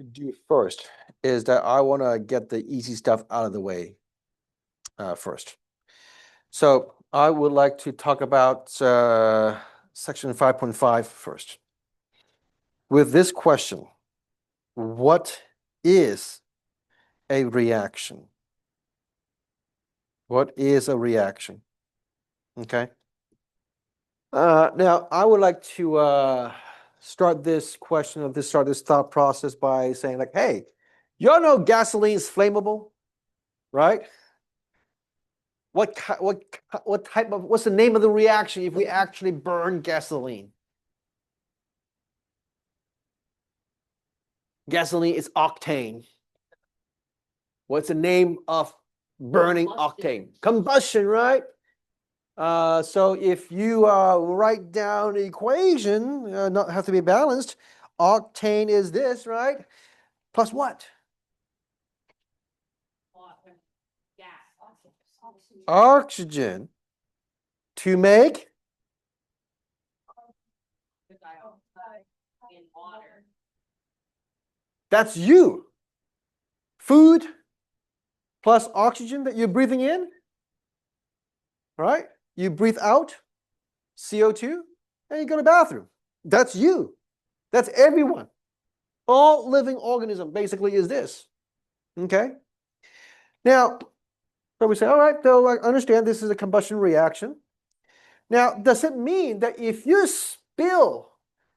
do first is that I want to get the easy stuff out of the way first. So I would like to talk about section 5.5 first. With this question, what is a reaction? What is a reaction? Okay. Now I would like to start this thought process by saying like, hey, y'all know gasoline is flammable, right? What's the name of the reaction if we actually burn gasoline? Gasoline is octane. What's the name of burning octane? Combustion, right? So if you write down the equation, not have to be balanced, octane is this, right? Plus what? Oxygen to make that's you. Food plus oxygen that you're breathing in, right? You breathe out CO2 and you go to the bathroom. That's you. That's everyone. All living organism basically is this. Okay? Now, so we say, all right, though I understand this is a combustion reaction. Now, does it mean that if you spill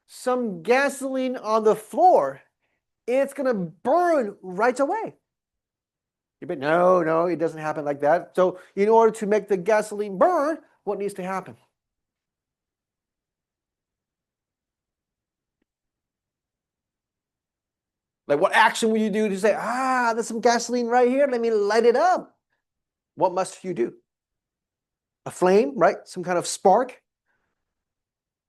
some gasoline on the floor, it's going to burn right away? But no, it doesn't happen like that. So in order to make the gasoline burn, what needs to happen? Like what action will you do to say, there's some gasoline right here, let me light it up? What must you do? A flame, right? Some kind of spark?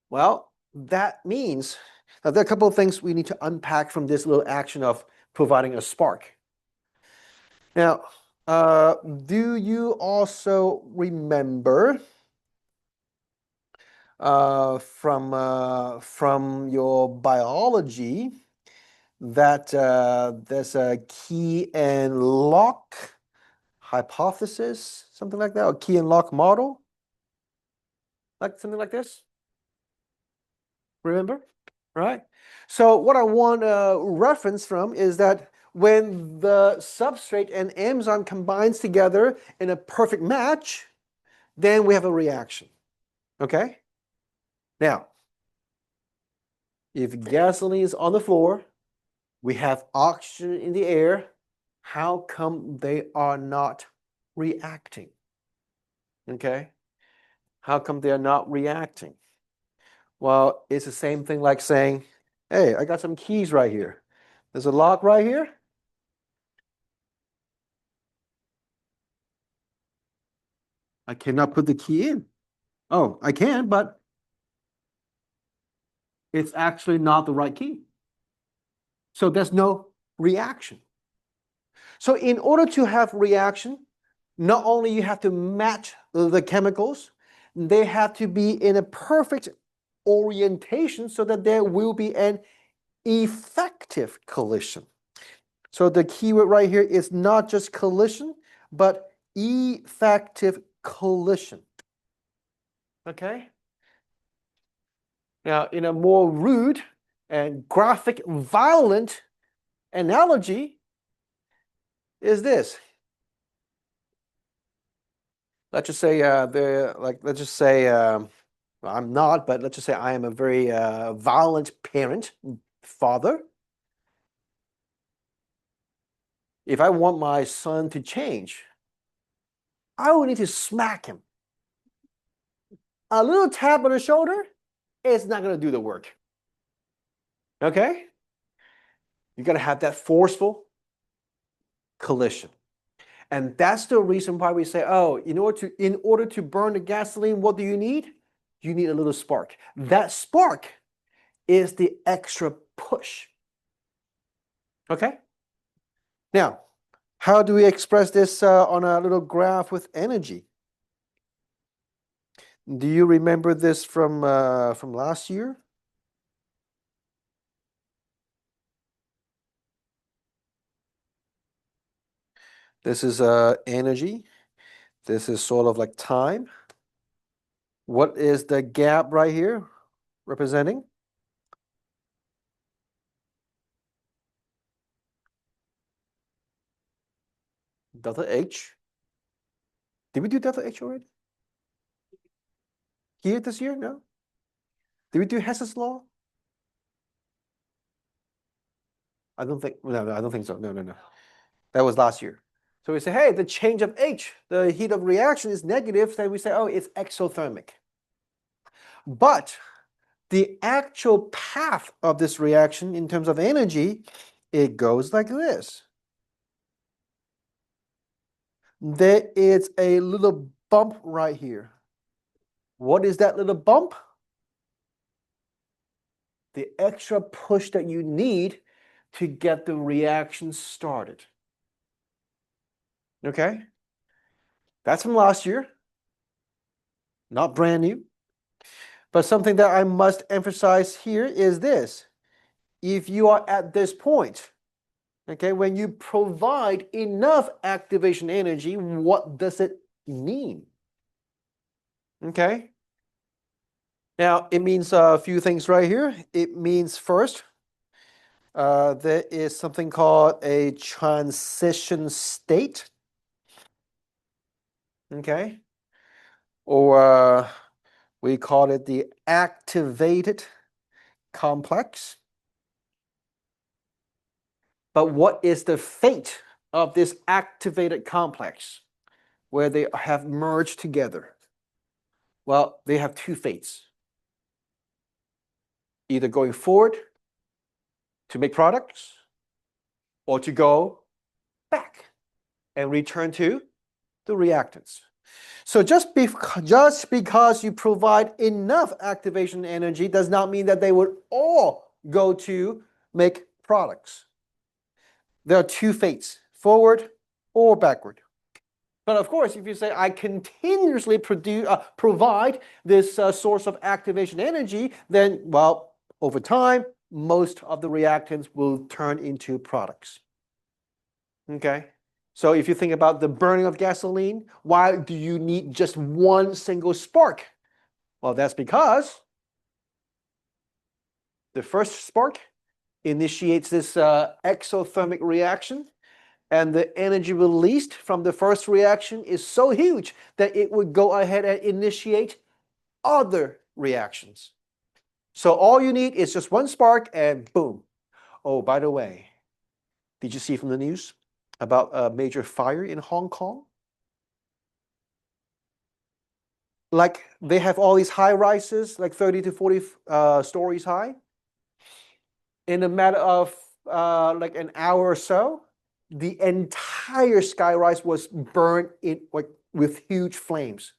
Well, that means now there are a couple of things we need to unpack from this little action of providing a spark. Now, do you also remember from your biology that there's a key and lock hypothesis, something like that, or key and lock model, like something like this? Remember? Right? So what I want to reference from is that when the substrate and enzyme combines together in a perfect match, then we have a reaction. Okay? Now, if gasoline is on the floor, we have oxygen in the air, how come they are not reacting? Okay? How come they are not reacting? Well, it's the same thing like saying, hey, I got some keys right here. There's a lock right here. I cannot put the key in. Oh, I can, but it's actually not the right key. So there's no reaction. So in order to have reaction, not only you have to match the chemicals, they have to be in a perfect orientation so that there will be an effective collision. So the keyword right here is not just collision, but effective collision. Okay? Now, in a more rude and graphic, violent analogy is this. Let's just say I'm not, but let's just say I am a very violent parent, father. If I want my son to change, I will need to smack him. A little tap on the shoulder is not going to do the work. Okay? You got to have that forceful collision. And that's the reason why we say, oh, in order to burn the gasoline, what do you need? You need a little spark. That spark is the extra push. Okay? Now, how do we express this on a little graph with energy? Do you remember this from last year? This is energy. This is sort of like time. What is the gap right here representing? Delta H. Did we do delta H already? Here this year? No. Did we do Hess's law? I don't think. No, I don't think so. No. That was last year. So we say, hey, the change of H, the heat of reaction is negative. Then we say, oh, it's exothermic. But the actual path of this reaction in terms of energy, it goes like this. There is a little bump right here. What is that little bump? The extra push that you need to get the reaction started. Okay? That's from last year. Not brand new. But something that I must emphasize here is this. If you are at this point, okay, when you provide enough activation energy, what does it mean? Okay? Now, it means a few things right here. It means first, there is something called a transition state. Okay? Or we call it the activated complex. But what is the fate of this activated complex where they have merged together? Well, they have two fates. Either going forward to make products or to go back and return to the reactants. So just because you provide enough activation energy does not mean that they would all go to make products. There are two fates, forward or backward. But of course, if you say, I continuously provide this source of activation energy, then, well, over time, most of the reactants will turn into products. Okay? So if you think about the burning of gasoline, why do you need just one single spark? Well, that's because the first spark initiates this exothermic reaction, and the energy released from the first reaction is so huge that it would go ahead and initiate other reactions. So all you need is just one spark and boom. Oh, by the way, did you see from the news about a major fire in Hong Kong? Like they have all these high rises, like 30 to 40 stories high. In a matter of like an hour or so, the entire skyrise was burned in like with huge flames.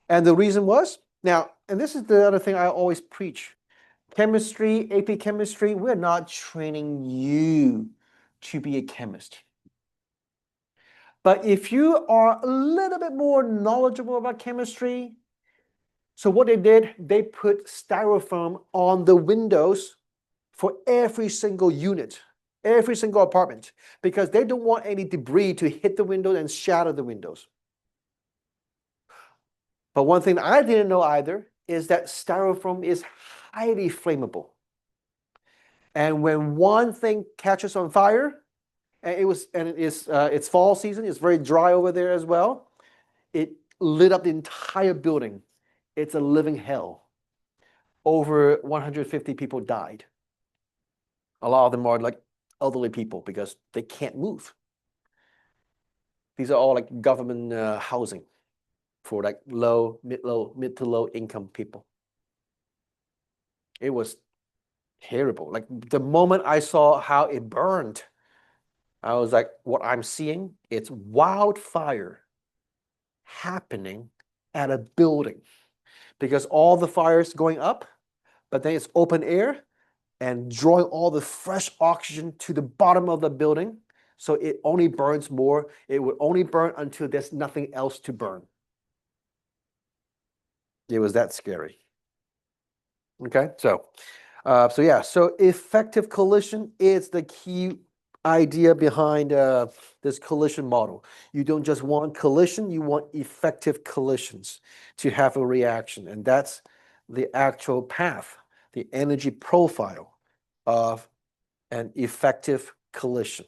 And the reason was, now, and this is the other thing I always preach. Chemistry, AP chemistry, we're not training you to be a chemist. But if you are a little bit more knowledgeable about chemistry, so what they did, they put styrofoam on the windows for every single unit, every single apartment, because they don't want any debris to hit the windows and shatter the windows. But one thing I didn't know either is that styrofoam is highly flammable. And when one thing catches on fire, and it's fall season, it's very dry over there as well, it lit up the entire building. It's a living hell. Over 150 people died. A lot of them are like elderly people because they can't move. These are all like government housing for like mid to low income people. It was terrible. Like the moment I saw how it burned, I was like, what I'm seeing, it's wildfire happening at a building because all the fires going up, but then it's open air and drawing all the fresh oxygen to the bottom of the building. So it only burns more. It would only burn until there's nothing else to burn. It was that scary. Okay, so yeah, so effective collision is the key idea behind this collision model. You don't just want collision, you want effective collisions to have a reaction. And that's the actual path, the energy profile of an effective collision.